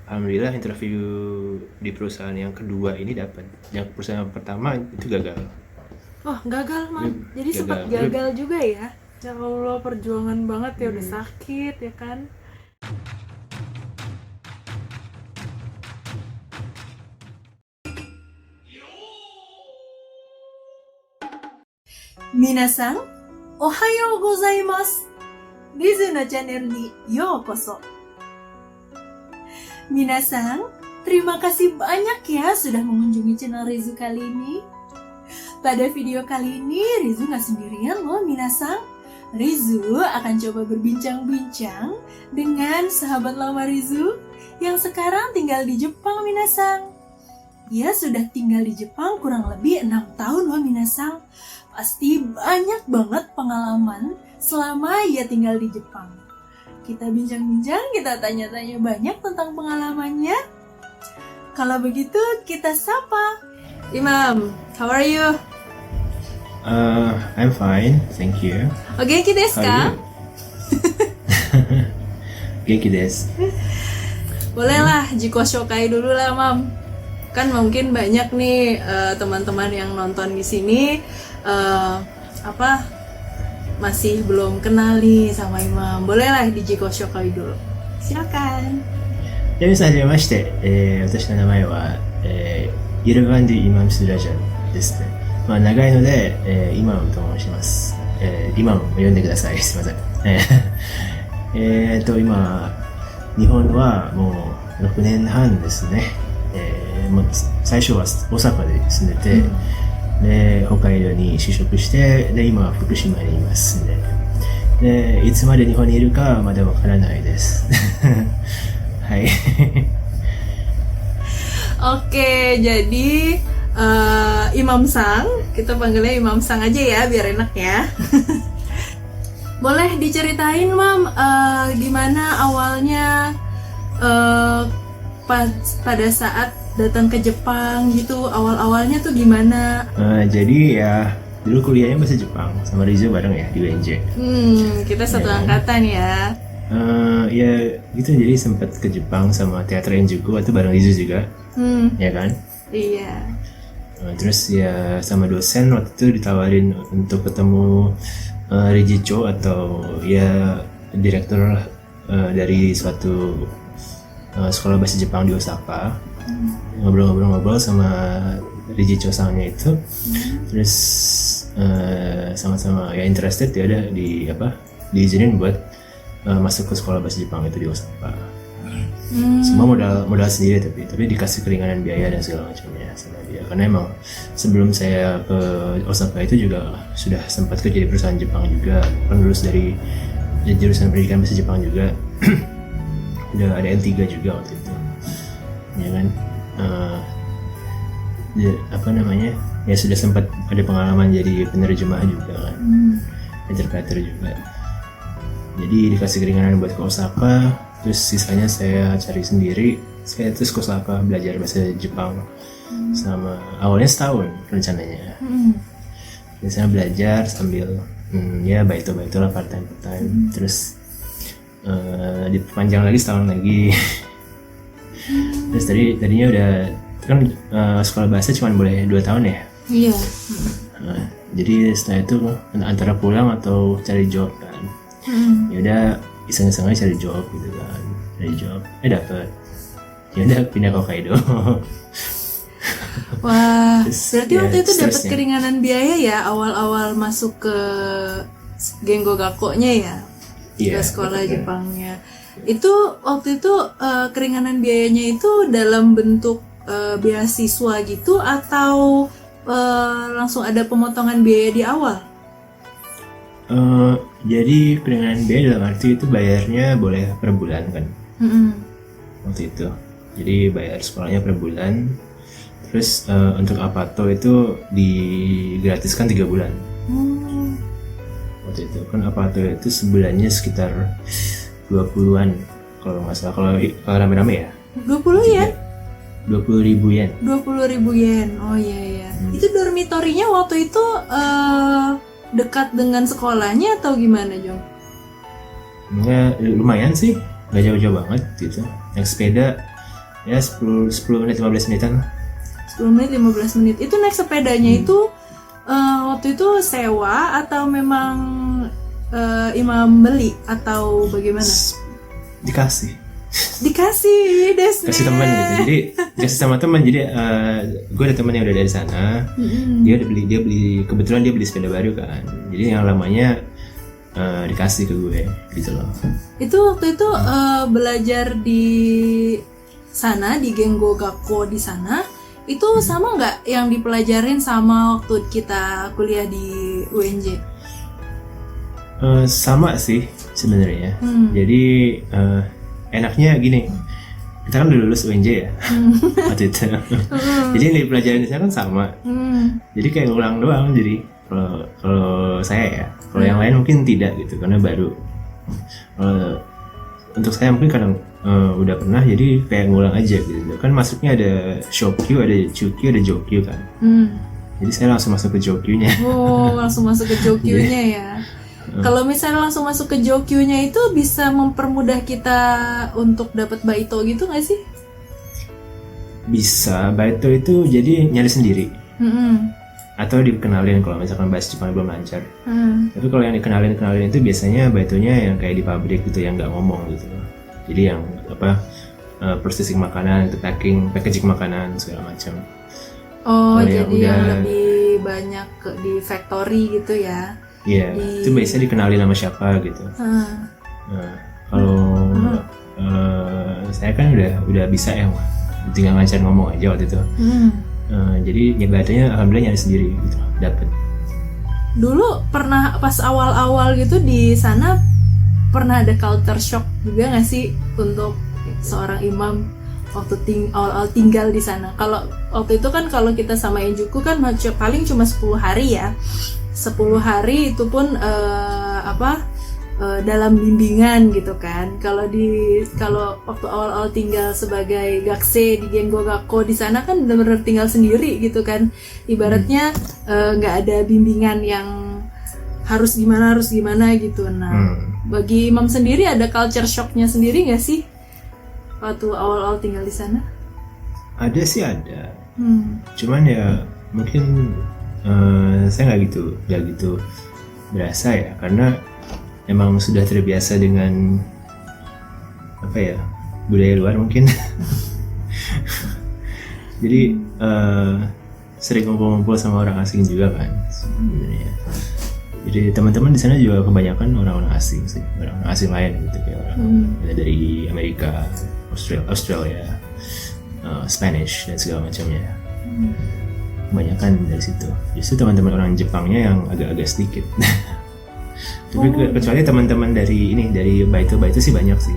alhamdulillah interview di perusahaan yang kedua ini dapat. Yang perusahaan pertama itu gagal. Oh, gagal, Mam. Jadi Gagal. sempat gagal juga ya. Ya Allah, perjuangan banget ya, udah sakit ya kan. Minasan, ohayou gozaimasu. Rizu no channel ni youkoso. Minasan, terima kasih banyak ya sudah mengunjungi channel Rizu kali ini. Pada video kali ini, Rizu gak sendirian loh, Minasan. Rizu akan coba berbincang-bincang dengan sahabat lama Rizu yang sekarang tinggal di Jepang, Minasan. Dia sudah tinggal di Jepang kurang lebih 6 tahun loh, Minasan. Pasti banyak banget pengalaman selama ia tinggal di Jepang. Kita bincang-bincang, kita tanya-tanya banyak tentang pengalamannya. Kalau begitu, kita sapa. Imam, how are you? I'm fine, thank you. Ogenki desu ka? Genki desu. Bolehlah, jiko shokai dulu lah, Mam. Kan mungkin banyak nih teman-teman yang nonton di sini masih belum kenal nih sama Imam. Bolehlah di jiko shokai dulu. Silakan. じゃあ皆さんはじめまして、私の名前は、イルバンディ・イマムス・ラジャンですね。長いので、イマムと申します。イマムを呼んでください。すいません。今、日本はもう6年半ですね。もう最初は大阪で住んでて、で北海道に就職して、で今は福島にいますね。でいつまで日本にいるかはまだわからないです。はい。Oke, jadi Imam Sang, kita panggilnya Imam Sang aja ya, biar enak ya. Boleh diceritain, Mam, gimana awalnya pada saat datang ke Jepang gitu, awal-awalnya tuh gimana? Jadi ya dulu kuliahnya bahasa Jepang sama Rizu bareng ya di UNJ. Kita satu angkatan ya. Ya gitu, jadi sempat ke Jepang sama teater Enjuku atau bareng Rizu juga, ya kan? Iya. Terus ya sama dosen waktu itu ditawarin untuk ketemu Rijicho atau ya direktur dari suatu sekolah bahasa Jepang di Osaka. Ngobrol-ngobrol sama Rijicho-sannya itu, terus sama-sama ya interested ya ada diizinin buat masuk ke sekolah bahasa Jepang itu di Osaka. Semua modal sendiri, tapi dikasih keringanan biaya dan segala macamnya sama dia, karena emang sebelum saya ke Osaka itu juga sudah sempat kerja di perusahaan Jepang juga, kan lulus dari jurusan pendidikan bahasa Jepang juga. Udah ada N3 juga waktu itu, ya kan. Ya sudah sempat ada pengalaman jadi penerjemah juga kan, interpreter juga. Jadi dikasih keringanan buat ke Osaka, terus sisanya saya cari sendiri. Saya terus ke Osaka belajar bahasa Jepang sama awalnya setahun rencananya. Di sana belajar sambil ya baito lah, part time. Terus dipanjang lagi setahun lagi. Terus tadinya udah kan sekolah bahasa cuma boleh 2 tahun ya. Iya. Jadi setelah itu antara pulang atau cari job kan. Ya udah iseng-iseng aja cari job gitu kan. Cari job, dapet. Ya udah pindah ke Hokkaido. Wah, Terus, berarti ya, waktu itu dapat stresnya. keringanan biaya ya awal-awal masuk ke Gengo Gakko-nya ya, Iya, ke sekolah betul. Jepangnya. Itu waktu itu keringanan biayanya itu dalam bentuk beasiswa gitu atau langsung ada pemotongan biaya di awal? Jadi keringanan biaya dalam arti itu bayarnya boleh per bulan kan waktu itu. Jadi bayar sekolahnya per bulan. Terus untuk Apato itu digratiskan 3 bulan. Waktu itu kan Apato itu sebulannya sekitar 20-an kalau nggak salah, kalau rame-rame ya 20 yen? 20.000 yen. 20.000 yen. Oh iya. Itu dormitorinya waktu itu dekat dengan sekolahnya atau gimana, Jong? Enggak, lumayan sih, nggak jauh-jauh banget gitu. Naik sepeda Ya 10 menit 15 menitan. 10 menit 15 menit. Itu naik sepedanya itu waktu itu sewa atau memang Imam beli atau bagaimana? Dikasih Desne. kasih teman gitu. Jadi kasih sama teman. Jadi gue ada teman yang udah dari sana. Dia beli kebetulan dia beli sepeda baru kan. Jadi yang lamanya dikasih ke gue gitu loh. Itu waktu itu belajar di sana di Genggo Gakko di sana itu sama nggak yang dipelajarin sama waktu kita kuliah di UNJ? Sama sih sebenarnya. Jadi enaknya gini, kita kan udah lulus UNJ ya waktu itu. Jadi yang dipelajarin di sana kan sama. Jadi kayak ngulang doang. Jadi kalau saya ya, kalau yang lain mungkin tidak gitu karena baru. Untuk saya mungkin kadang udah pernah, jadi kayak ngulang aja gitu. Kan masuknya ada Shokyu, ada Chukyu, ada Jokyu kan. Jadi saya langsung masuk ke Jokyu-nya. Oh, langsung masuk ke Jokyu-nya ya. Kalau misalnya langsung masuk ke Jokyu-nya itu bisa mempermudah kita untuk dapat baito gitu nggak sih? Bisa, baito itu jadi nyari sendiri. Atau dikenalin kalau misalkan bahasa Jepang belum lancar. Tapi kalau yang dikenalin itu biasanya baitonya yang kayak di pabrik gitu, yang nggak ngomong gitu. Jadi yang processing makanan, itu packaging makanan segala macam. Oh, jadi yang lebih banyak di factory gitu ya? Iya, itu biasanya dikenalin sama siapa gitu. Nah, kalau saya kan udah bisa ya, tinggal lancar ngomong aja waktu itu. Jadi nyebatnya alhamdulillah nyari sendiri gitu, dapet. Dulu pernah pas awal-awal gitu di sana pernah ada culture shock juga nggak sih untuk seorang imam waktu awal-awal tinggal di sana? Kalau waktu itu kan kalau kita sama Enjuku kan paling cuma 10 hari ya. 10 hari itu pun dalam bimbingan gitu kan. Kalau waktu awal-awal tinggal sebagai gakse di Genggo Gakko di sana kan benar-benar tinggal sendiri gitu kan. Ibaratnya nggak ada bimbingan yang harus gimana gitu. Nah, bagi Imam sendiri ada culture shocknya sendiri nggak sih waktu awal-awal tinggal di sana? Ada sih ada. Cuman ya mungkin saya nggak gitu berasa ya, karena emang sudah terbiasa dengan budaya luar mungkin. Jadi sering ngumpul-ngumpul sama orang asing juga kan sebenarnya. Jadi teman-teman di sana juga kebanyakan orang-orang asing sih, orang asing lain gitu, kayak orang dari Amerika, Australia, Spanish dan segala macamnya. Kebanyakan dari situ. Justru teman-teman orang Jepangnya yang agak-agak sedikit. Tapi kecuali teman-teman dari baito sih banyak sih.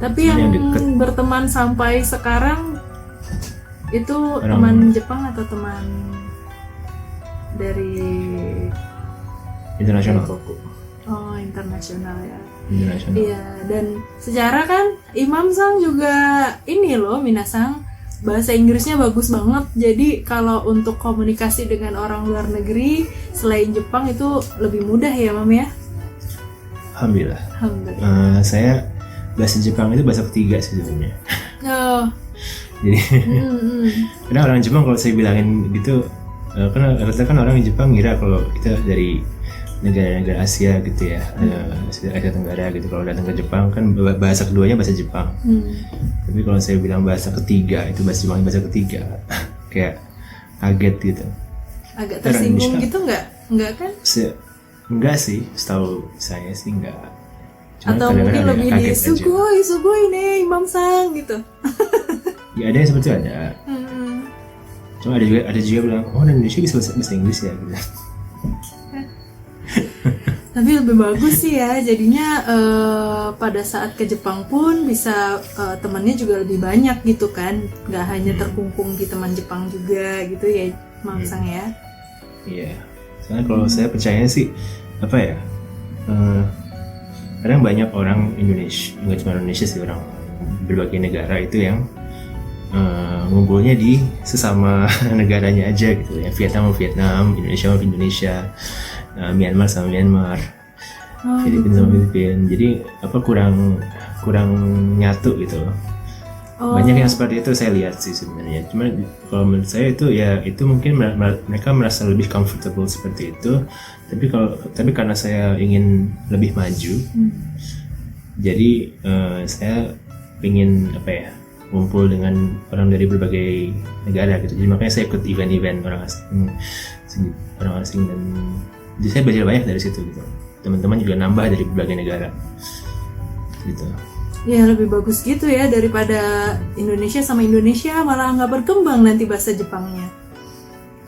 Tapi yang berteman sampai sekarang itu teman Jepang atau teman dari internasional? Oh, internasional ya. Internasional. Iya, dan secara kan Imam Sang juga ini loh, Minasang, bahasa Inggrisnya bagus banget. Jadi kalau untuk komunikasi dengan orang luar negeri selain Jepang itu lebih mudah ya, Mam ya? Alhamdulillah. Saya bahasa Jepang itu bahasa ketiga sih sebenarnya. Oh. Jadi karena orang Jepang kalau saya bilangin gitu, karena rata-rata kan orang Jepang ngira kalau kita dari negara-negara Asia gitu ya, Asia Tenggara gitu. Kalau datang ke Jepang kan bahasa keduanya bahasa Jepang. Tapi kalau saya bilang bahasa ketiga itu bahasa Jepang, bahasa ketiga kayak kaget gitu. Agak tersinggung gitu nggak? Nggak kan? Enggak sih, setahu saya sih enggak. Cuma atau mungkin lebih di sugoi nih Imam Sang gitu. Ya ada yang seperti itu ada. Cuma ada juga bilang, oh Indonesia bisa bahasa Inggris ya gitu. Tapi lebih bagus sih ya, jadinya pada saat ke Jepang pun bisa temannya juga lebih banyak gitu kan, nggak hanya terkungkung di teman Jepang juga gitu ya, Mam Sang ya. Iya, soalnya kalau saya percaya sih kadang banyak orang Indonesia, nggak cuma Indonesia sih, orang berbagai negara itu yang ngumpulnya di sesama negaranya aja gitu ya, Vietnam sama Vietnam, Indonesia sama Indonesia, Myanmar sama Myanmar, Filipina sama Filipina. Jadi kurang nyatu gitu loh. Banyak yang seperti itu saya lihat sih sebenarnya. Cuma kalau menurut saya itu ya itu mungkin mereka merasa lebih comfortable seperti itu. Tapi karena saya ingin lebih maju, jadi saya ingin ngumpul dengan orang dari berbagai negara gitu. Jadi makanya saya ikut event-event orang asing dan jadi saya belajar banyak dari situ gitu. Teman-teman juga nambah dari berbagai negara gitu. Ya lebih bagus gitu ya daripada Indonesia sama Indonesia malah nggak berkembang nanti bahasa Jepangnya.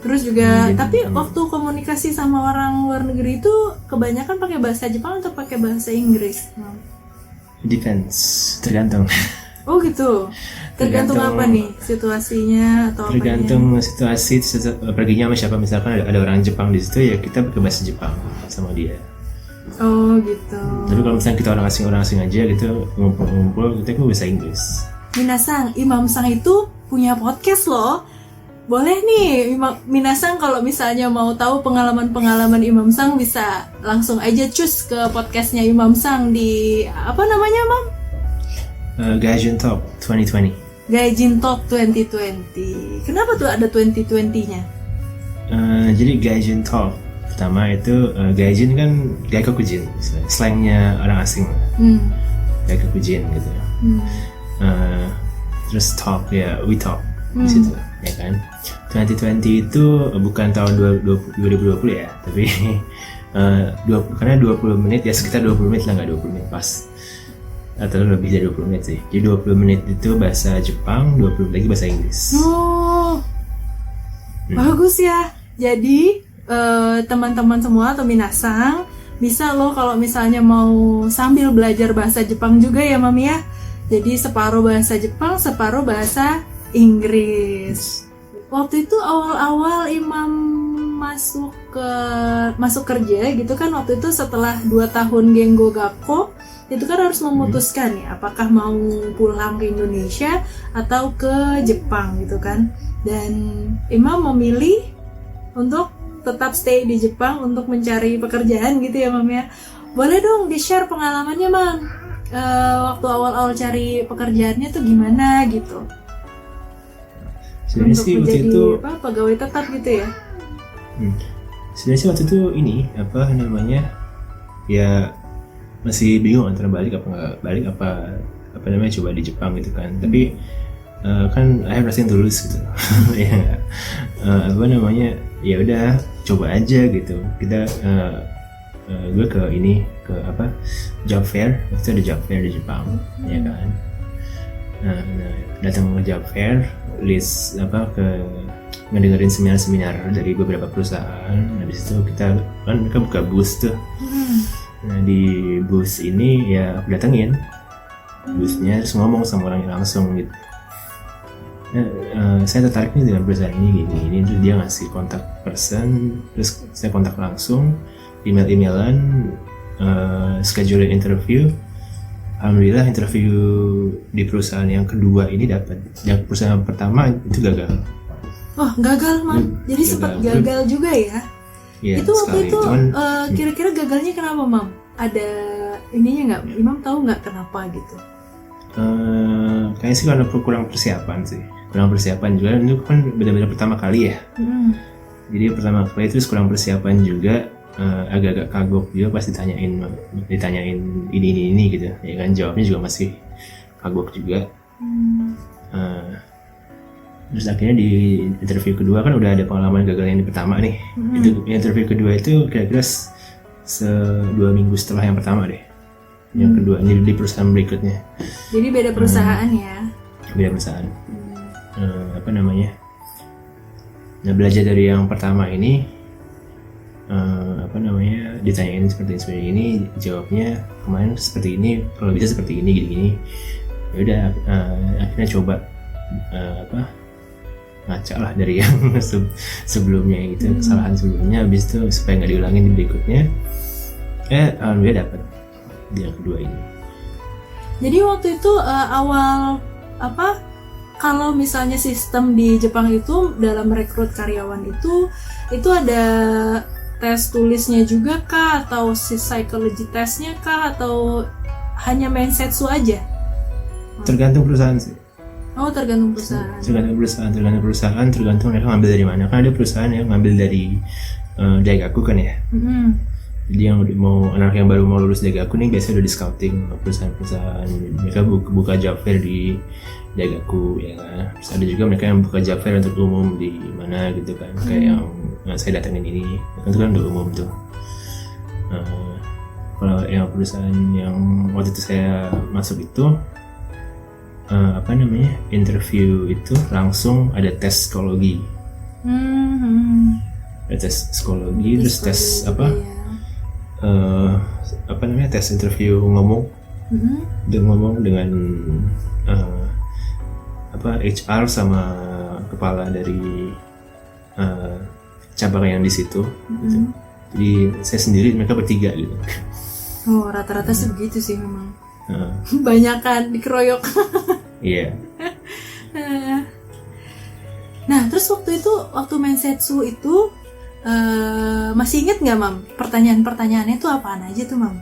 Terus juga tapi waktu komunikasi sama orang luar negeri itu kebanyakan pakai bahasa Jepang atau pakai bahasa Inggris? Depends, tergantung. Oh gitu. Tergantung apa nih situasinya atau tergantung situasi perginya sama siapa. Misalkan ada orang Jepang di situ ya kita pakai bahasa Jepang sama dia. Oh gitu. Tapi kalau misalnya kita orang asing aja gitu ngumpul kita bahasa Inggris. Minasang, Imam Sang itu punya podcast loh. Boleh nih Minasang kalau misalnya mau tahu pengalaman-pengalaman Imam Sang bisa langsung aja cus ke podcastnya Imam Sang di apa namanya Mam? Gaijin Talk 2020. Gaijin Talk 2020. Kenapa tuh ada 2020-nya? Jadi Gaijin Talk pertama itu gaijin kan gaikokujin, slangnya orang asing. Gaikokujin gitu. Terus talk ya we talk di situ ya kan. 2020 itu bukan tahun 2020 ya, tapi karena 20 menit ya sekitar 20 menit lah, nggak 20 menit pas atau lebih dari 20 menit sih. Jadi 20 menit itu bahasa Jepang, 20 menit lagi bahasa Inggris. Bagus ya. Jadi teman-teman semua atau Minasang bisa loh kalau misalnya mau sambil belajar bahasa Jepang juga ya Mami ya. Jadi separuh bahasa Jepang, separuh bahasa Inggris. Waktu itu awal-awal Imam masuk kerja gitu kan, waktu itu setelah 2 tahun Gengo Gakko itu kan harus memutuskan ya apakah mau pulang ke Indonesia atau ke Jepang gitu kan. Dan Imam memilih untuk tetap stay di Jepang untuk mencari pekerjaan gitu ya Mam ya. Boleh dong di-share pengalamannya Mam, waktu awal-awal cari pekerjaannya tuh gimana gitu. Sebenarnya sih waktu itu pegawai tetap gitu ya. Sebenarnya sih waktu itu ya masih bingung antara balik apa nggak balik, apa namanya coba di Jepang gitu kan. Tapi kan I have nothing to lose gitu. Ya ya udah coba aja gitu. Kita gue ke job fair, waktu itu ada job fair di Jepang ya kan. Datang ke job fair, list ngedengerin seminar dari beberapa perusahaan. Habis itu mereka buka booth tuh. Nah di booth ini ya aku datengin boothnya, terus ngomong sama orangnya langsung gitu. Saya tertarik nih dengan perusahaan ini gini, terus dia ngasih kontak person, terus saya kontak langsung, email-emailan, scheduling interview. Alhamdulillah interview di perusahaan yang kedua ini dapat. Yang perusahaan pertama itu gagal. Oh gagal Mam, jadi sempat gagal juga ya? Ya itu waktu sekali. itu kira-kira gagalnya kenapa Mam? Ada ininya nggak? Imam tahu nggak kenapa gitu? Kayaknya sih karena kurang persiapan juga, itu kan benar-benar pertama kali ya. Jadi pertama kali terus kurang persiapan juga, agak-agak kagok juga pas ditanyain ini gitu ya kan, jawabnya juga masih kagok juga. Terus akhirnya di interview kedua kan udah ada pengalaman gagal yang di pertama nih. Itu interview kedua itu kira-kira 2 minggu setelah yang pertama deh. Yang kedua ini di perusahaan berikutnya. Jadi beda perusahaan ya? Beda perusahaan. Nah belajar dari yang pertama ini, ditanyain seperti ini, jawabnya kemarin seperti ini, kalau bisa seperti ini gini-gini. Ya udah akhirnya coba ngaca lah dari yang sebelumnya gitu, kesalahan sebelumnya, habis itu supaya nggak diulangin di berikutnya. Alhamdulillah dapat di yang kedua ini. Jadi waktu itu awal kalau misalnya sistem di Jepang itu dalam merekrut karyawan itu ada tes tulisnya juga kah, atau psychology testnya kah, atau hanya mindsetsu aja? Tergantung perusahaan sih. Oh, tergantung perusahaan. Tergantung perusahaan, tergantung mereka ngambil dari mana. Kan ada perusahaan yang ngambil dari Daigaku kan ya. Jadi yang mau anak yang baru mau lulus Daigaku nih biasanya udah di scouting perusahaan-perusahaan. Mereka buka job fair di Daigaku ya kan. Terus ada juga mereka yang buka job fair untuk umum di mana gitu kan. Kayak yang saya datangin ini, itu kan udah umum tuh. Kalau yang perusahaan yang waktu itu saya masuk itu interview itu langsung ada tes psikologi. Ada tes psikologi, terus tes tes interview ngomong dengan HR sama kepala dari cabang yang di situ. Gitu. Jadi saya sendiri, mereka bertiga gitu. Oh, rata-rata sih begitu sih memang. Banyakan dikeroyok. Iya. Nah, terus waktu Mensetsu itu masih inget nggak, Mam? Pertanyaan-pertanyaannya itu apaan aja tuh, Mam?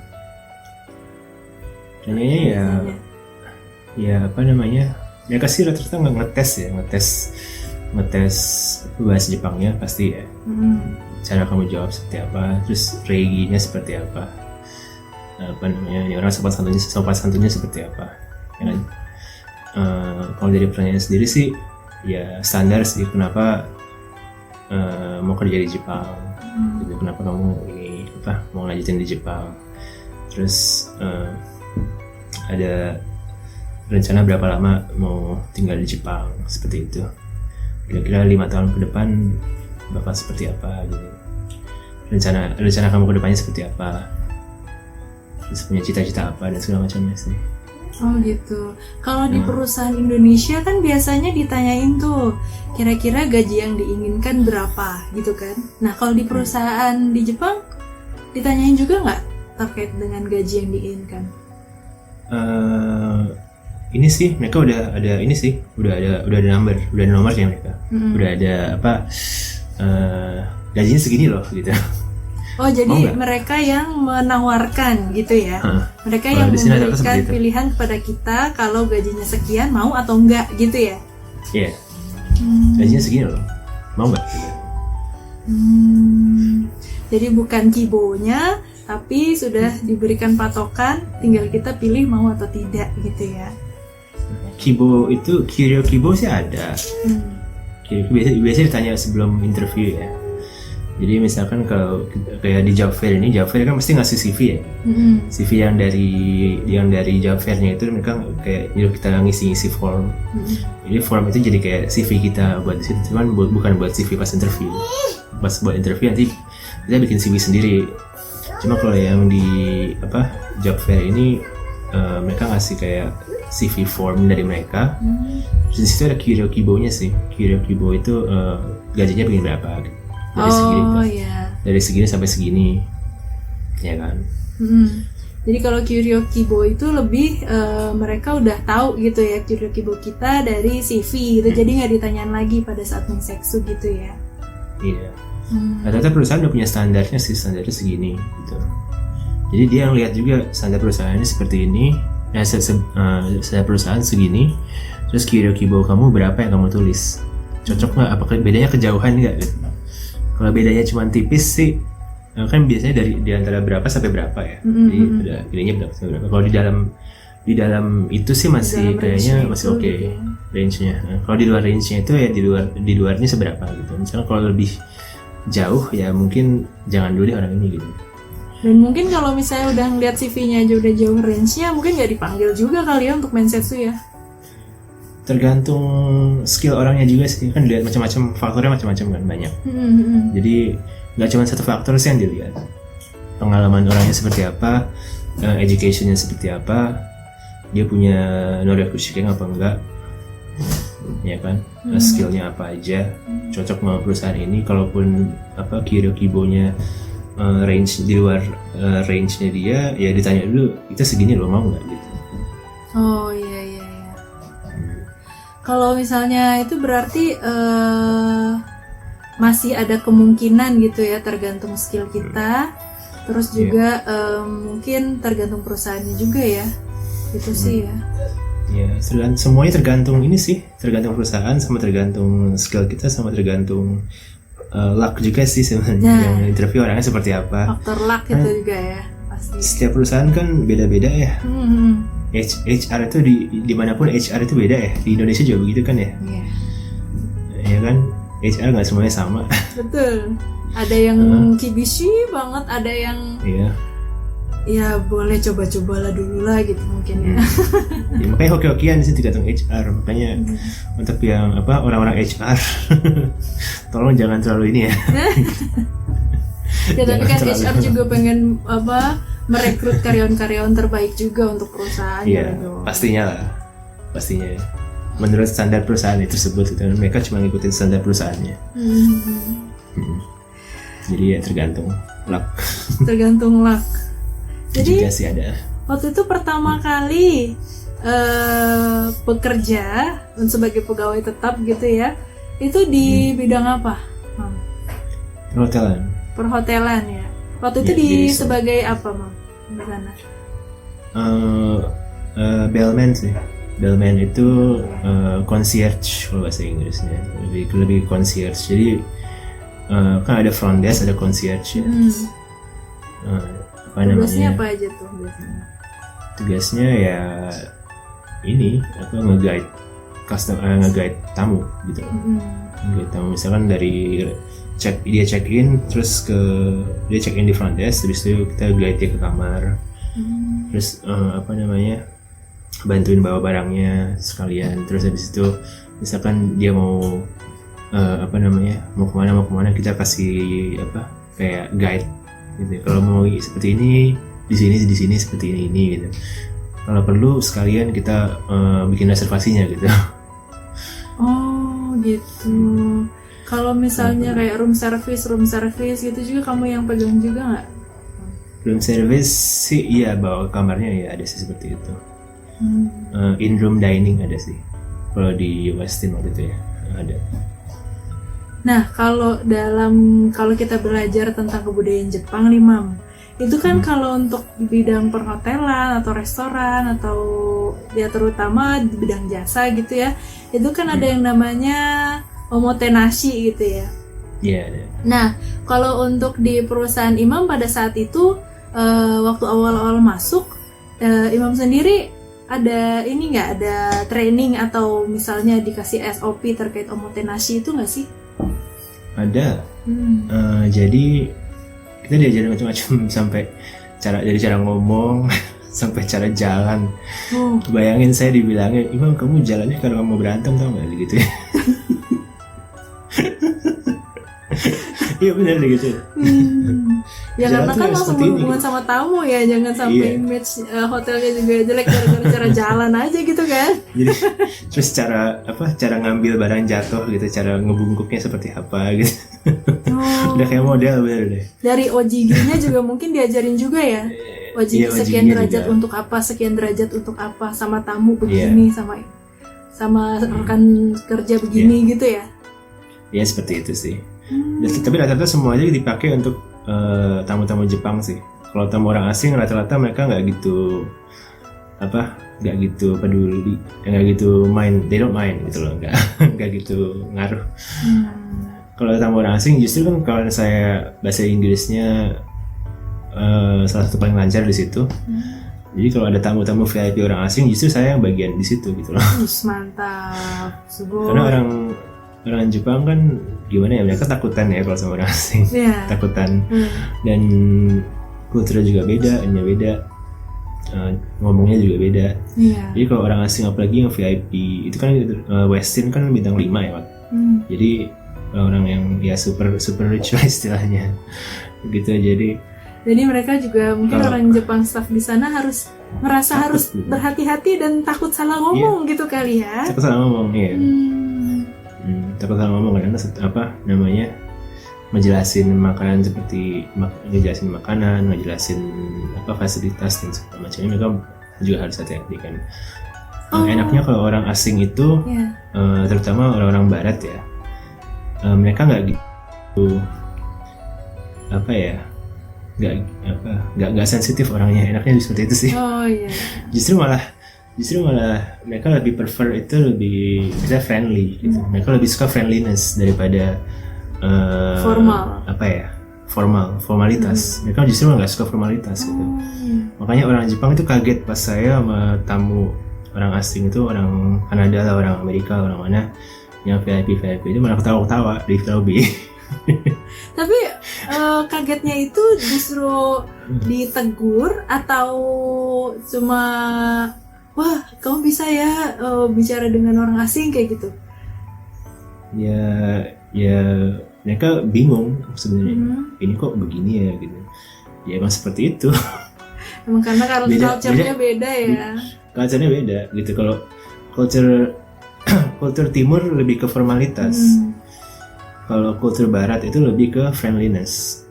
Pertanyaannya mereka sih rata-rata ngetes bahasa Jepangnya pasti ya. Cara kamu jawab seperti apa, terus reiginya seperti apa, ini orang sopan santunnya seperti apa, ya kan? Kalau dari pertanyaan sendiri sih ya standar sih, kenapa mau kerja di Jepang, gitu, kenapa kamu mau lanjutin di Jepang, terus ada rencana berapa lama mau tinggal di Jepang, seperti itu, kira-kira 5 tahun ke depan bakal seperti apa gitu, rencana kamu ke depannya seperti apa, terus punya cita-cita apa dan segala macamnya sih. Oh gitu. Kalau di perusahaan Indonesia kan biasanya ditanyain tuh kira-kira gaji yang diinginkan berapa gitu kan. Nah kalau di perusahaan di Jepang ditanyain juga nggak terkait dengan gaji yang diinginkan? Ini sih mereka udah ada nomornya mereka. Udah ada gajinya segini loh gitu. Oh jadi mereka yang menawarkan gitu ya. Mereka yang memberikan pilihan kepada kita kalau gajinya sekian mau atau enggak gitu ya. Iya. Gajinya segini loh. Mau enggak gitu. Jadi bukan kibonya tapi sudah diberikan patokan, tinggal kita pilih mau atau tidak gitu ya. Kibo itu Kiryo Kibo sih ada. Biasanya ditanya sebelum interview ya. Jadi misalkan kalau kayak di job fair kan pasti ngasih CV ya. CV yang dari job fairnya itu mereka kayak kita ngisi form. Jadi form itu jadi kayak CV kita buat di situ, cuman bukan buat CV pas interview. Pas buat interview nanti kita bikin CV sendiri. Cuma kalau yang di job fair ini mereka ngasih kayak CV form dari mereka. Terus di situ ada Kiryo Kibo-nya sih. Kiryo Kibo itu gajinya pengen berapa gitu. Dari segini sampai segini, ya kan? Jadi kalau Kiryo Kibo itu lebih mereka udah tahu gitu ya Kiryo Kibo kita dari CV gitu, jadi nggak ditanyain lagi pada saat Mensetsu gitu ya? Iya. Rata-rata perusahaan udah punya standarnya segini gitu. Jadi dia yang lihat juga standar perusahaannya seperti ini, standar perusahaan segini, terus Kiryo Kibo kamu berapa yang kamu tulis? Cocok nggak? Apakah bedanya kejauhan nggak? Gitu. Kalau bedanya cuma tipis sih, kan biasanya di antara berapa sampai berapa ya. Jadi bedanya berapa sampai berapa. Kalau di dalam itu sih masih kayaknya masih oke gitu. Range-nya. Kalau di luar range-nya itu ya di luarnya seberapa gitu. Misalnya kalau lebih jauh ya mungkin jangan dulu deh orang ini gitu. Dan mungkin kalau misalnya udah ngeliat CV-nya aja udah jauh range-nya, mungkin nggak dipanggil juga kali ya untuk Mensetsu ya. Tergantung skill orangnya juga sih, kan dilihat macam-macam, faktornya macam-macam kan, banyak. Jadi nggak cuma satu faktor sih yang dilihat, pengalaman orangnya seperti apa, educationnya seperti apa, dia punya Noryakushiken apa enggak, ya kan, skillnya apa aja, cocok sama perusahaan ini. Kalaupun Kiryo Kibo-nya range di luar range-nya dia, ya ditanya dulu, kita segini loh, mau nggak gitu. Oh iya. Kalau misalnya itu berarti masih ada kemungkinan gitu ya, tergantung skill kita, terus juga mungkin tergantung perusahaannya juga ya, itu sih ya. Ya, semuanya tergantung ini sih, tergantung perusahaan, sama tergantung skill kita, sama tergantung luck juga sih sebenarnya. Nah. Yang interview orangnya seperti apa. Faktor luck itu juga ya pasti. Setiap perusahaan kan beda-beda ya. HR itu dimanapun HR itu beda ya. Di Indonesia juga begitu kan ya. Iya. Ya kan, HR nggak semuanya sama. Betul. Ada yang kibishi banget, ada yang Iya. ya boleh coba-cobalah dulu lah gitu mungkin ya. Ya, makanya hoki-hokian sih tergantung HR. Makanya untuk yang orang-orang HR tolong jangan terlalu ini ya. Ya tapi kan Jangan HR terlalu- juga pengen merekrut karyawan-karyawan terbaik juga untuk perusahaan. Iya, gitu. pastinya lah. Pastinya. Menurut standar perusahaan itu tersebut gitu. Mereka cuma ngikutin standar perusahaannya. Jadi ya tergantung luck. Tergantung luck. Jadi Juga sih ada. waktu itu pertama kali bekerja sebagai pegawai tetap gitu ya, itu di bidang apa? Perhotelan. Perhotelan ya. Waktu itu Ya, di di resort. sebagai apa, Mam? Di sana. Bellman sih. Bellman itu concierge kalau bahasa Inggrisnya. Lebih concierge. Jadi kan ada front desk, ada concierge ya. Apa Tugasnya namanya? apa aja tuh biasanya? Tugasnya ya ini nge-guide nge-guide tamu gitu. Nge-guide tamu misalkan dari dia check in terus dia check in di front desk, habis itu kita guide dia ke kamar. Terus bantuin bawa barangnya sekalian. Terus habis itu misalkan dia mau mau kemana kita kasih kayak guide gitu. Kalau mau seperti ini di sini seperti ini gitu. Kalau perlu sekalian kita bikin reservasinya gitu. Oh gitu. Kalau misalnya kayak room service gitu juga kamu yang pegang juga nggak? Room service sih iya, bawa ke kamarnya ya ada sih seperti itu. In room dining ada sih. Kalau di Westin waktu itu ya ada. Nah, kalau kita belajar tentang kebudayaan Jepang nih, Mam, itu kan kalau untuk di bidang perhotelan atau restoran atau ya terutama di bidang jasa gitu ya, itu kan ada yang namanya omotenashi gitu ya. Iya ada. Nah, kalau untuk di perusahaan Imam pada saat itu waktu awal-awal masuk, Imam sendiri ada ini nggak, ada training atau misalnya dikasih SOP terkait omotenashi itu nggak sih? Ada. Jadi kita diajarin macam-macam sampai dari cara ngomong sampai cara jalan. Bayangin saya dibilangin, Imam kamu jalannya kalau mau berantem tau nggak gitu ya. Iya benar gitu. Ya Jalan karena tuh kan ya langsung seperti ini. berhubungan sama tamu ya, jangan sampai Iya. image hotelnya juga jelek gara-gara cara jalan aja gitu kan. Jadi terus cara ngambil barang jatuh gitu, cara ngebungkuknya seperti apa gitu. Udah kayak model bener deh. Dari OJG-nya juga mungkin diajarin juga ya. OJG Iya, sekian OJG-nya derajat juga. untuk apa, sekian derajat untuk apa, sama tamu begini, sama rekan kerja begini gitu ya. Ya seperti itu sih. Tapi rata-rata semuanya dipakai untuk tamu-tamu Jepang sih. Kalau tamu orang asing rata-rata mereka nggak gitu peduli, nggak gitu they don't mind gitu loh, nggak gitu ngaruh. Kalau tamu orang asing justru kan kalau saya bahasa Inggrisnya salah satu paling lancar di situ. Jadi kalau ada tamu-tamu VIP orang asing justru saya yang bagian di situ gitu loh. Mantap. Karena orang Jepang kan gimana ya, mereka takutan ya kalau sama orang asing. Iya. Takutan. Dan kulturnya juga beda, ngomongnya juga beda. Iya. Jadi kalau orang asing apalagi yang VIP itu kan Westin kan bintang 5 ya Pak. Jadi orang yang ya super rich lah istilahnya gitu. Jadi mereka juga mungkin orang Jepang staff di sana harus merasa harus berhati-hati dan takut salah ngomong gitu kali ya. takut salah ngomong ya. Takut salah ngomong karena ngejelasin makanan ngejelasin makanan, ngejelasin fasilitas dan segala macamnya, mereka juga harus hati-hati kan. Enaknya kalau orang asing itu terutama orang-orang barat ya, mereka nggak gitu nggak sensitif orangnya, enaknya seperti itu sih. Oh iya. Justru malah justru malah mereka lebih prefer itu lebih bisa friendly gitu. Mereka lebih suka friendliness daripada Formal. apa ya, formalitas. Mereka justru nggak suka formalitas gitu. Makanya orang Jepang itu kaget pas saya sama tamu orang asing itu, orang Kanada lah, orang Amerika, orang mana yang VIP itu malah ketawa-ketawa di lobby. Tapi kagetnya itu justru ditegur atau cuma wah kamu bisa ya bicara dengan orang asing kayak gitu? Ya mereka bingung sebenarnya. Ini kok begini ya gitu. Ya emang seperti itu. Emang karena culture-nya beda ya. Culture-nya beda gitu. Kalau culture timur lebih ke formalitas. Kalau kultur barat itu lebih ke friendliness.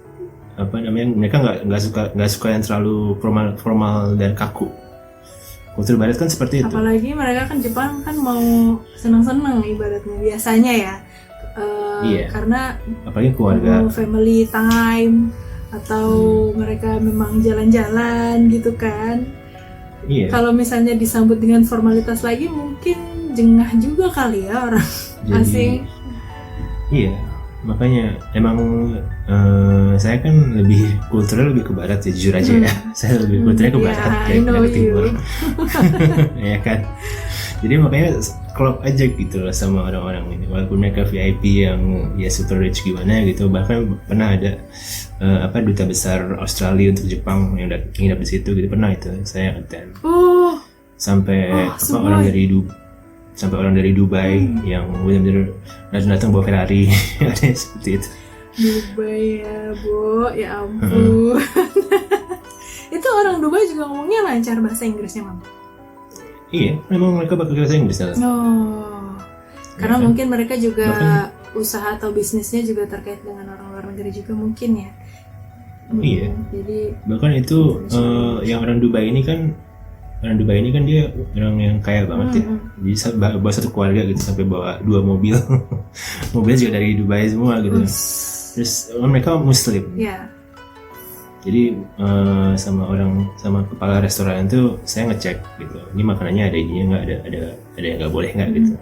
Apa namanya? Mereka nggak suka yang terlalu formal dan kaku. Kultur barat kan seperti itu. Apalagi mereka kan Jepang kan mau senang-senang ibaratnya biasanya ya. Iya. Karena apalagi keluarga. mau family time atau mereka memang jalan-jalan gitu kan. Iya. Kalau misalnya disambut dengan formalitas lagi mungkin jengah juga kali ya orang asing. Iya, makanya emang saya kan lebih kulturnya lebih ke barat ya, jujur aja ya. Saya lebih kulturnya ke barat daripada ke timur. Ya kan. Jadi makanya klop aja gitu lah sama orang-orang ini. Walaupun mereka VIP yang ya super rich gimana gitu, bahkan pernah ada duta besar Australia untuk Jepang yang nginap di situ gitu, pernah itu saya attend. Sampai orang dari Dubai yang benar-benar datang bawa Ferrari. Ada seperti itu. Dubai ya, Bo, ya ampun. Itu orang Dubai juga ngomongnya lancar bahasa Inggrisnya, Mam? Iya, memang mereka pakai bahasa Inggris. Karena kan? mungkin mereka juga usaha atau bisnisnya juga terkait dengan orang luar negeri juga mungkin ya. Iya. Jadi bahkan itu yang orang Dubai ini kan dia orang yang kaya banget ya. Jadi bawa satu keluarga gitu sampai bawa 2 mobil. Mobilnya juga dari Dubai semua gitu. Terus mereka Muslim. Yeah. Jadi sama kepala restoran itu saya ngecek gitu. Ini makanannya ada ininya nggak, ada yang nggak boleh nggak gitu.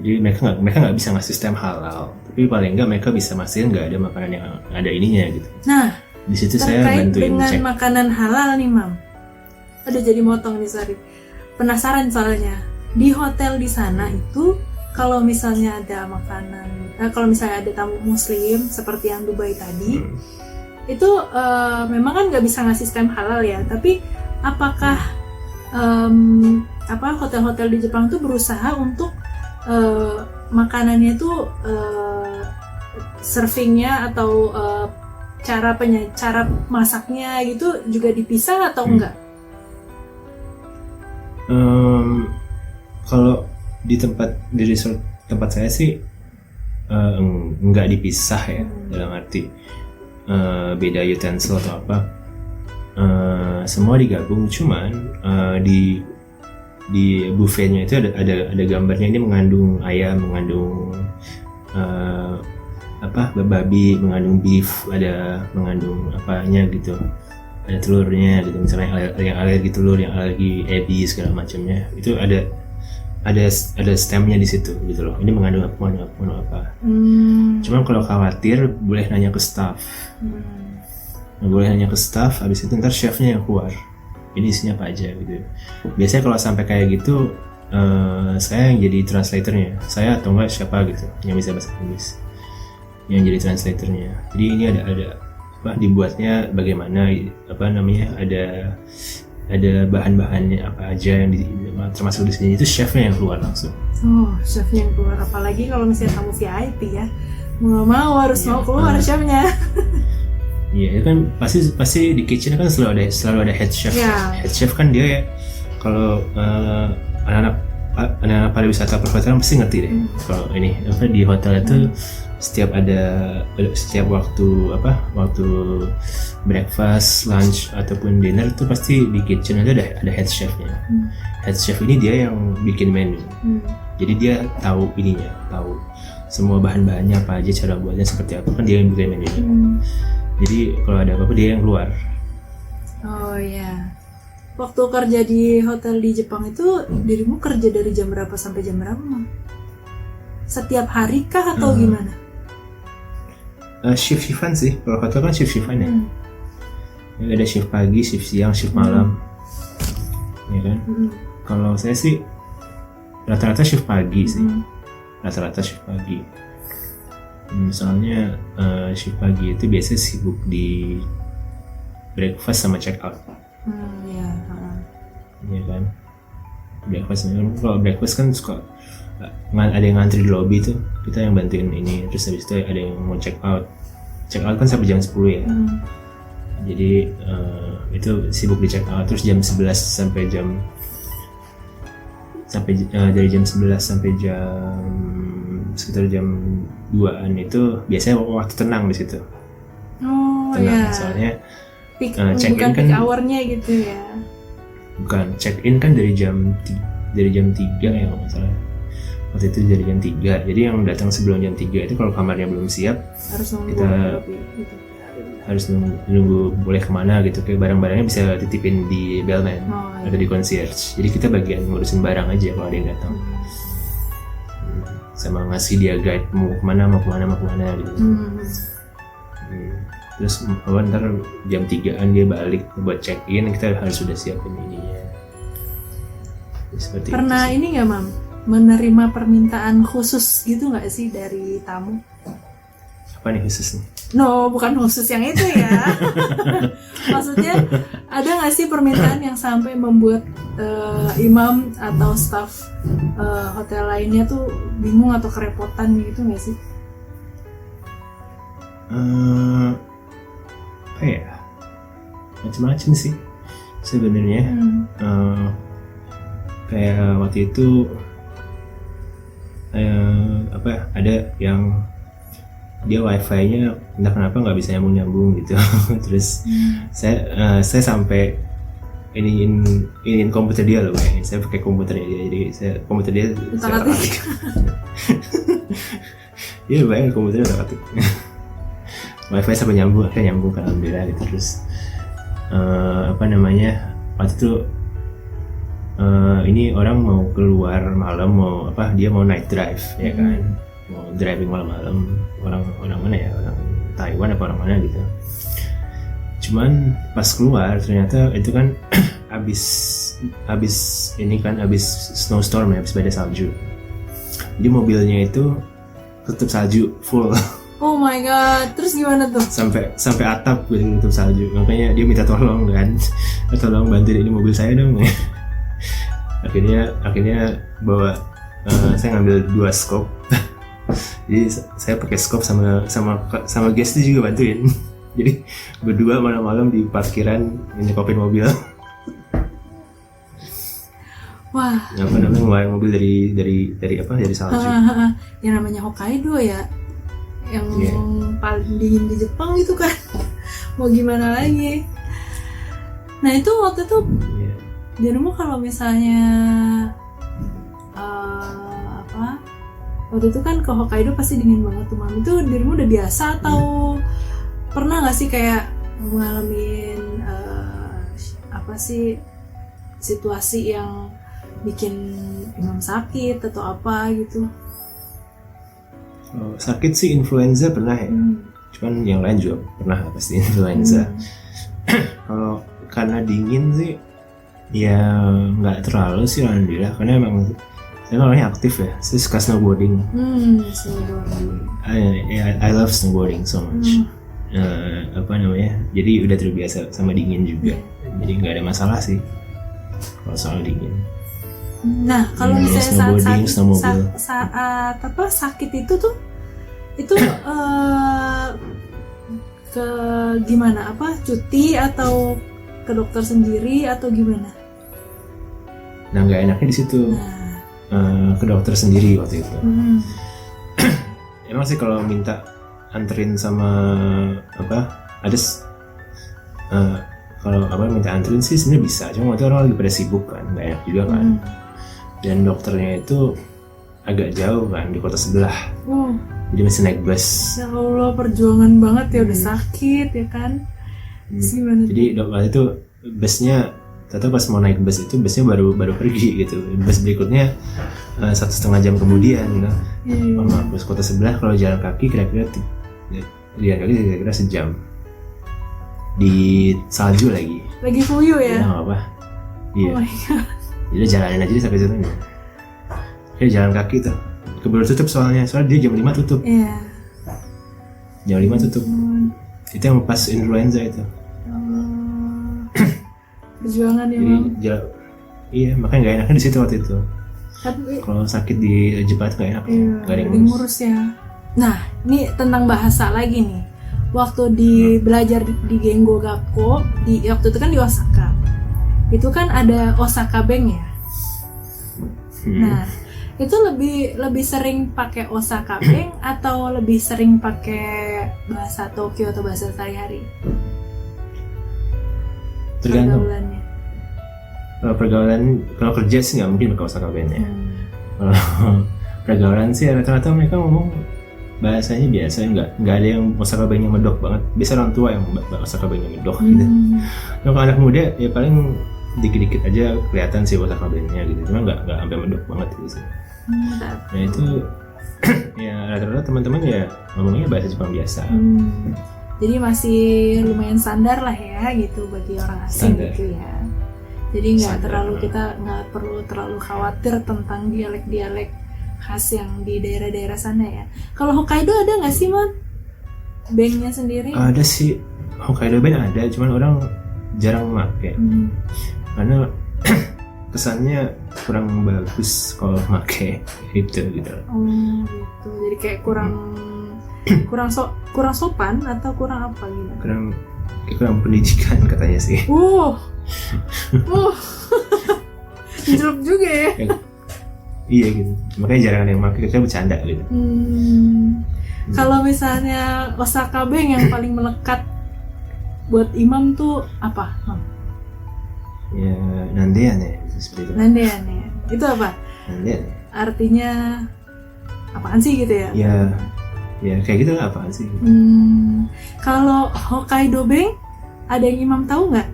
Jadi mereka nggak bisa ngasih sistem halal. Tapi paling nggak mereka bisa mastiin nggak ada makanan yang ada ininya gitu. Nah, di situ saya bantuin dengan cek. makanan halal nih, Mam. Ada jadi motong nih, Sari. Penasaran soalnya. Di hotel di sana itu kalau misalnya ada makanan, kalau misalnya ada tamu muslim seperti yang Dubai tadi, itu memang kan nggak bisa ngasih sistem halal ya. Tapi apakah hotel-hotel di Jepang tuh berusaha untuk makanannya tuh servingnya atau cara masaknya gitu juga dipisah atau enggak? Kalau di resort tempat saya sih enggak dipisah ya, dalam arti beda utensil atau apa, semua digabung. Cuman di buffetnya itu ada gambarnya, ini mengandung ayam, mengandung babi, mengandung beef, ada mengandung apanya gitu, ada telurnya gitu, misalnya yang alergi telur, yang alergi ebi segala macamnya, itu ada stemnya di situ gitu loh. Ini mengandung apa. Cuman kalau khawatir boleh nanya ke staff. Habis itu ntar chefnya yang keluar, ini isinya apa aja gitu. Biasanya kalau sampai kayak gitu saya yang jadi translatornya, saya atau enggak siapa gitu yang bisa bahasa Inggris yang jadi translatornya. Jadi ini ada dibuatnya bagaimana, ada bahan-bahannya apa aja yang termasuk di sini, itu chefnya yang keluar langsung. Chefnya yang keluar, apalagi kalau misalnya tamu VIP ya, mau harus mau keluar chefnya. Iya, itu kan pasti di kitchen kan selalu ada head chef. Head chef kan dia ya, kalau anak-anak pariwisata perhotelan pasti ngerti deh. Kalau ini di hotel itu setiap waktu breakfast, lunch ataupun dinner itu pasti di kitchen itu ada head chefnya. Head chef ini dia yang bikin menu. Jadi dia tahu tahu semua bahan-bahannya apa aja, cara buatnya seperti apa, kan dia yang bikin menunya. Jadi kalau ada apa-apa dia yang keluar. Oh ya. waktu kerja di hotel di Jepang itu dirimu kerja dari jam berapa sampai jam berapa, Mam? Setiap hari kah atau gimana? Shift-shiftan sih. Kalau hotel kan shift-shiftan ya. Ada shift pagi, shift siang, shift malam. Ya kan? Kalau saya sih rata-rata shift pagi sih. Rata-rata shift pagi. Soalnya shift pagi itu biasanya sibuk di breakfast sama check out. Iya kan, breakfast. Kalau breakfast kan suka ada yang ngantri di lobby tuh, kita yang bantuin ini. Terus habis itu ada yang mau check out kan sampai jam 10 ya. Jadi itu sibuk di check out. Terus jam 11 sampai dari jam 11 sampai sekitar jam 2-an itu biasanya waktu tenang di situ. Tenang, soalnya check in kan hour-nya gitu ya. Bukan, check in kan dari jam 3 ya kalau nggak salah. Waktu itu dari jam 3. Jadi yang datang sebelum jam 3 itu kalau kamarnya belum siap, harus nunggu boleh kemana gitu. Kayak barang-barangnya bisa titipin di bellman atau di concierge. Jadi kita bagian ngurusin barang aja kalau ada yang datang. Sama ngasih dia guide mau kemana gitu. Terus ntar jam 3-an dia balik buat check in, kita harus sudah siapin ininya. Seperti pernah itu. Ini nggak, Mam, menerima permintaan khusus gitu nggak sih dari tamu? Apa nih khusus nih? No, bukan khusus yang itu ya. Maksudnya ada nggak sih permintaan yang sampai membuat imam atau staff hotel lainnya tuh bingung atau kerepotan gitu nggak sih? Apa ya? Macam-macam sih sebenarnya. Kayak waktu itu ada yang dia wifi-nya entah kenapa nggak bisa nyambung gitu. Terus saya sampai iniin komputer dia loh, kayak saya pakai komputernya dia, jadi komputer dia saya otak-atik. Iya, bayangin komputernya otak-atik. Wifi sampai nyambung kan alhamdulillah gitu. Terus waktu itu ini orang mau keluar malam, dia mau night drive ya kan, mau driving malam-malam. Orang mana ya, orang Taiwan apa orang mana gitu. Cuman pas keluar ternyata itu kan abis snowstorm ya, abis badai salju. Jadi mobilnya itu tutup salju full. Oh my god, terus gimana tuh? Sampai atap gitu tutup salju. Makanya dia minta tolong kan, tolong bantuin ini mobil saya dong. Akhirnya bawa saya ngambil 2 scope. Jadi saya pakai scope sama guest itu juga bantuin. Jadi berdua malam-malam di parkiran nyekopin mobil. Wah. Ngeluarin mobil dari salju. Yang namanya Hokkaido ya, yang paling dingin di Jepang itu kan. Mau gimana lagi? Nah itu waktu itu dirimu kalau misalnya waktu itu kan ke Hokkaido pasti dingin banget tuh, Mam. Itu dirimu udah biasa atau pernah nggak sih kayak ngalamin situasi yang bikin imam sakit atau apa gitu? Sakit sih influenza pernah ya. Cuman yang lain juga pernah pasti influenza. Kalau karena dingin sih ya nggak terlalu sih alhamdulillah, karena emang saya orangnya aktif ya. Saya suka snowboarding. I love snowboarding so much. Jadi udah terbiasa sama dingin juga. Jadi nggak ada masalah sih kalau soal dingin. Nah kalau misalnya saat sakit itu ke gimana, cuti atau ke dokter sendiri atau gimana? Nah nggak enaknya di situ. Ke dokter sendiri waktu itu. Emang sih kalau minta anterin sama kalau minta anterin sih sebenarnya bisa, cuma waktu orang lagi pada sibuk kan, nggak enak juga kan. Dan dokternya itu agak jauh kan, di kota sebelah. Jadi masih naik bus. Ya Allah, perjuangan banget ya, udah sakit ya kan. Jadi waktu itu busnya Tahu pas mau naik bus itu busnya baru pergi gitu. Bus berikutnya 1,5 jam kemudian gitu. Sama bus kota sebelah kalau jalan kaki kira-kira sejam. Di salju lagi. Lagi fuyu ya? Nggak apa. Iya. Oh my god. Jadi jalanin aja sampai situ. Kayak jalan kaki tuh. Keburu tutup soalnya dia jam 5 tutup. Iya. Jam 5 tutup. Itu yang pas influenza itu. Perjuangan ya, Jadi Mam. iya, makanya nggak enaknya di situ waktu itu. Tapi Kalau sakit di Jepang itu nggak enak. iya, Nggak ada yang ngurus. ngurus. Ya. Nah, ini tentang bahasa lagi nih. Waktu belajar di Gengo Gakko, waktu itu kan di Osaka. Itu kan ada Osaka Bank ya. Nah, itu lebih sering pakai Osaka Bank atau lebih sering pakai bahasa Tokyo atau bahasa sehari-hari? Tergantung. Pergaulannya. Kalau pergaulan, kalau kerja sih nggak mungkin pakai Osaka Band ya. Kalau pergaulan sih rata-rata mereka ngomong bahasanya biasa, nggak ada yang Osaka Band yang medok banget. Biasa orang tua yang Osaka Band yang medok gitu. Nah, kalau anak muda ya paling dikit-dikit aja kelihatan sih Osaka Band-nya gitu. Cuma nggak sampai medok banget gitu sih. Nah itu ya rata-rata teman-teman ya ngomongnya bahasa Jepang biasa. Jadi masih lumayan standar lah ya gitu bagi orang asing Standar. gitu ya. Jadi Standar. nggak perlu terlalu khawatir tentang dialek-dialek khas yang di daerah-daerah sana ya. Kalau Hokkaido ada nggak sih, Mon? Banknya sendiri? Ada sih Hokkaido Band ada, cuman orang jarang make. Karena kesannya kurang bagus kalau make itu gitu. Oh gitu. Jadi kayak kurang sopan atau kurang apa gitu? Kurang pendidikan katanya sih. Jelek juga ya. Iya gitu. Makanya jarang ada yang make, kita bercanda gitu. Kalau misalnya Osaka Bank yang paling melekat buat Imam tuh apa? Ya nandean ya seperti itu. Nandean ya. Itu apa? Nandean. Artinya apaan sih gitu ya? Ya kayak gitu lah, apaan sih? Kalau Hokkaido Bank ada yang Imam tahu nggak?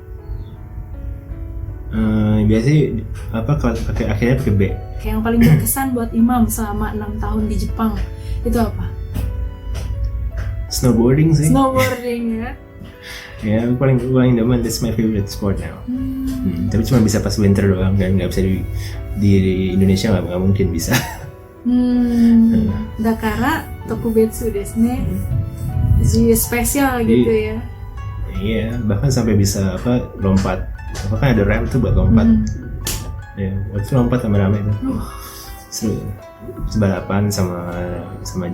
Biasanya apa kalau akhirnya pakai B. Kayak yang paling berkesan buat Imam selama 6 tahun di Jepang itu apa? Snowboarding sih. Snowboarding ya. Ya paling demen, that's my favorite sport now. Tapi cuma bisa pas winter doang dan nggak bisa di Indonesia, nggak mungkin bisa. Dakara Tokubetsu desu ne. Jadi spesial gitu ya. Iya, bahkan sampai bisa lompat. Kan ada ramp tuh buat lompat. Ya, waktu itu lompat rame-rame itu. Seru. Terus balapan sama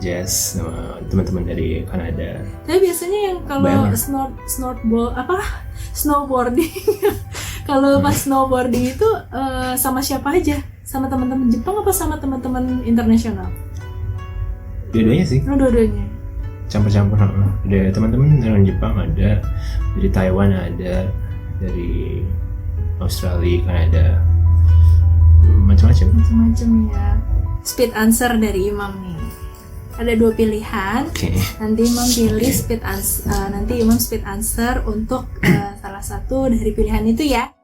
Jazz, sama teman-teman dari Kanada. Tapi biasanya yang kalau snowboarding kalau pas snowboarding itu sama siapa aja? Sama teman-teman Jepang apa sama teman-teman internasional? Dua-duanya sih. Dua-duanya. Campur-campur. Ada teman-teman dari Jepang, ada dari Taiwan, ada dari Australia, Kanada, macam-macam ya. Speed answer dari Imam nih. Ada 2 pilihan. Nanti Imam pilih speed answer untuk salah satu dari pilihan itu ya.